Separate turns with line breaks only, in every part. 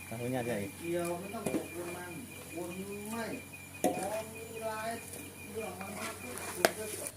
tahunya aja ya.
เกี่ยวไม่ต้องอบวนมันวนไม่ของลายเรื่องมันก็คุณก็จบ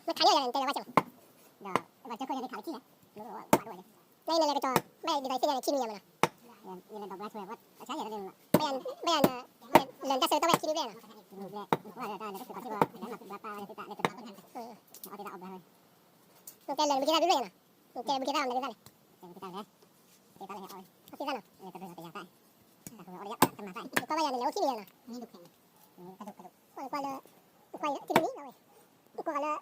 มันขายเยอะอย่างเดียวว่าจังเดี๋ยวว่าจะเคยจะขายที่ไหนรู้ว่าว่าด้วยในในกระจกไม่ดีไซน์ที่ในชิ้นเดียวมันนี่เป็นดอกไม้สวยว่าใช้อย่างเดียวไม่อันเรื่องจะซื้อต้องไปชิ้นนี้เลยนะว่าจะได้ก็คือที่ว่าแล้วหลับปลาอะไรต่างๆเนี่ยจะเอาที่จะเอาไปเลยลูกแกเลยเมื่อกี้ได้ด้วยนะลูกแกเมื่อกี้ได้อะไรได้เลยเมื่อกี้ได้เลยที่ได้เลยเอาที่ได้เนาะจะเป็นอะไรได้แต่คือเอาเยอะทำมาได้ก็ว่าอย่างเดียวที่นี่นะนี่ดูแข็งกระดูกกว่าเลยกว่าที่นี่เลยกว่าเลย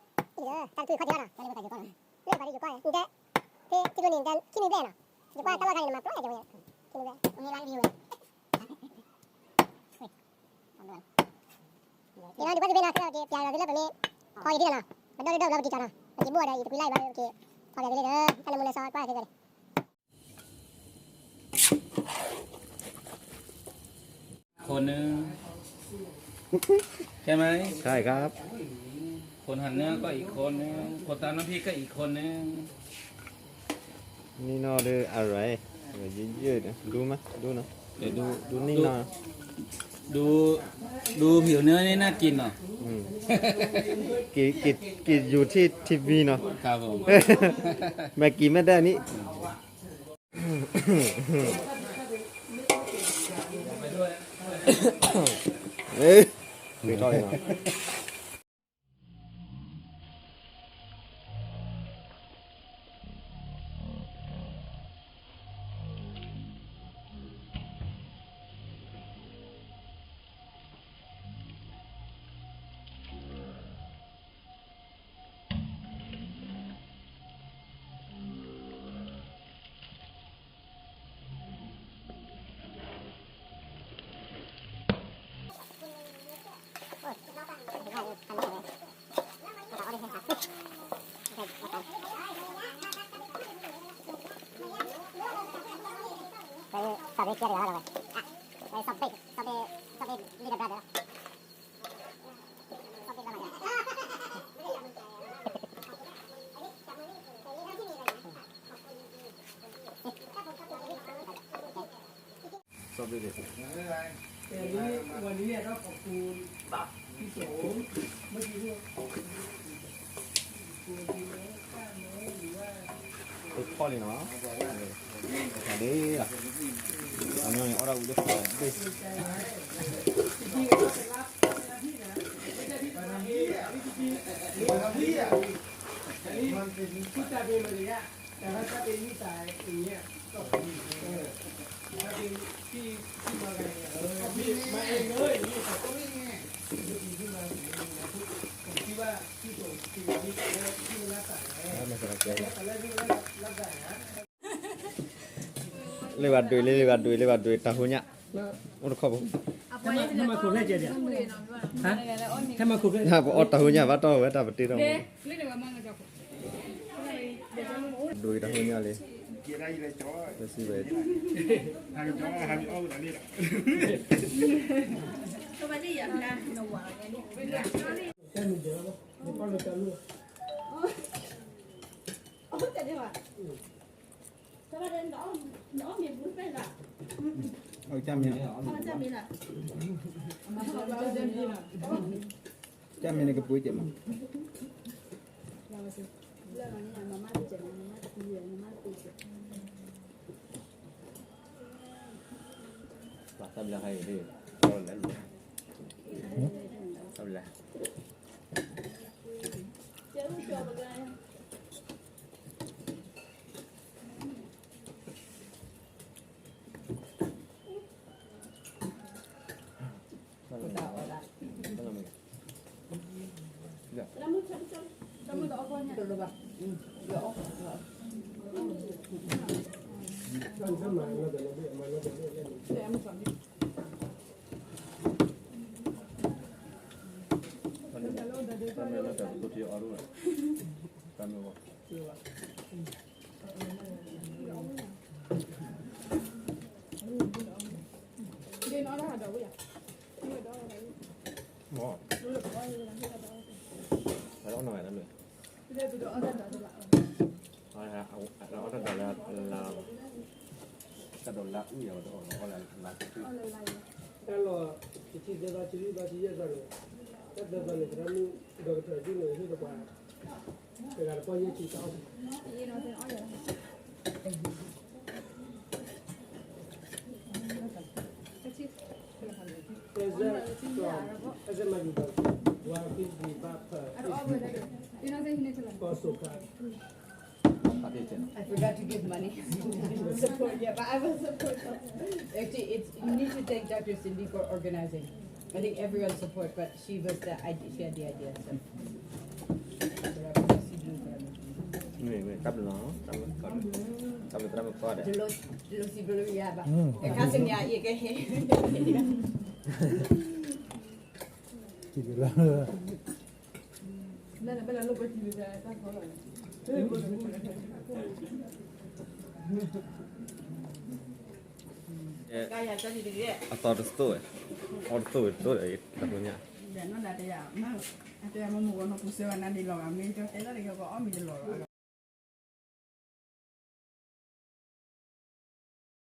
ตั้งคือเขาเดียวนะเรื่องอะไรอยู่ก่อนเรื่องอะไรอยู่ก่อนนี่ที่ตัวนี้กันที่นี่แน่นะอยู่ก่อนตลอดการมาปล่อยจะไปที่นี่แน่ตรงนี้ร้านวิวเลยเดี๋ยวดูว่าจะเป็นอะไรเราจะยายเราจะเลือกแบบนี้พออยู่ที่นั่นนะมันต้องเลือกเราไปกี่จานนะมันจะมั่วเลยอยู่ตรงไล่มาโอเคพอเดี๋ยวไปเลยกันมือในซอยป้ายที่กัน
คนนึงใช่ไหม
ใช่ครับ
คนหั่นเนื้อก็อีกคนนึงคนตำน้ำพริกก็อีกคนนึง
นี่นอเดออะไรเยอะๆนะดูมั้ยดูนะ
เดี๋ยวดู
ดูนี่นอ
ดูผิวเนื้อนี่น่ากินเนาะ
กี่อยู่ที่ทีวีเนาะ
ครับผม
แม่กี่ไม่ได้นี่เอ้ยไม่ต่อยเนาะ
sabe que era agora vai sabe liga brada sabe da manhã
sabe dele
วันนี้ต้องขอบคุณพี่โสมเมื่อกี้ด้วยคุณดีไหมกล้าไหมหรือว่า
poli나 아네 안녕히 오라고 그랬어 네
มันเป็นที่ตาเป็นอะไรเงี้ยแต่ถ้าเป็นนิสัยอย่างเงี้ยก็ถ้าเป็นที่มาไงพี่มาเองเลยนี่เขาก็ไม่ไงที่มาผมคิดว่าที่ผมที่มันรักษาตอนแรกที่มันรักษา
lewat duit tahunya udah kau
Sama kurnya aja dia. Hah? Sama kurnya.
nah oh tahunya apa tahu ya dapat di dong duit tahunya le
Kira ile chó.
kasih baik
Hàng chó hàng ô là đi đó.
Các bạn đi ăn ra, nó quả cái này.
Cái mình dỡ nó, mình con cho luôn.
Ôi trời ơi. Các bạn đến đó miền bún đây là.
trăm nhỉ
Sao cho mình là. Mà sao cho mình là.
Chăm này cái bụi chậm.
Là mà nhà mamá thì chẳng mamá thì nhiều mamá thì
và tâm là hay đi rồi lại tâm là
chứ cho bà gai Kamu kamu tak apa nya. Dulu bak.
Kan sama nó để nó bị mà nó để lên.
Em chọn đi.
tâm là nó phải tốt nhiều ở luôn tâm là
Đi nó đó là đâu vậy? Đi đó là đâu?
mỏ
Nó được coi là cái đó.
phải đó nói lắm rồi
Đây tụi đó ra đó là.
nói là nó rất là cái đồ lạ nhiều đồ nó là
Ở lại lại.
Kalau kita dah ciri dah dia dah. Kita dah ni kerana doktor di ni itu dah. Kalau kau ye kita
Đi nó tên nói vậy. Cái chiếc
Eza maju dah. Wakil di bapa.
Ada apa dah? Đi nó tên ini celah.
Kau suka.
tadi chứ
I forgot to give money. Support, yeah, but I will support them. Actually, it's you need to thank Dr. Cindy for organizing. I think everyone support, but she was the idea. She had the idea. So.
người cắp nó cắp nó có đấy
Dulu si belum ya, ba. Kasih ya, iya ke.
Chỉ là
Nên là bây giờ lúc bây giờ ta có rồi.
Kaya tadi dia.
atau itu đấy punya
Để nó là để mà. Ada yang mau ngomong pusing nanti lo amin cho. Thế là để có mình lo.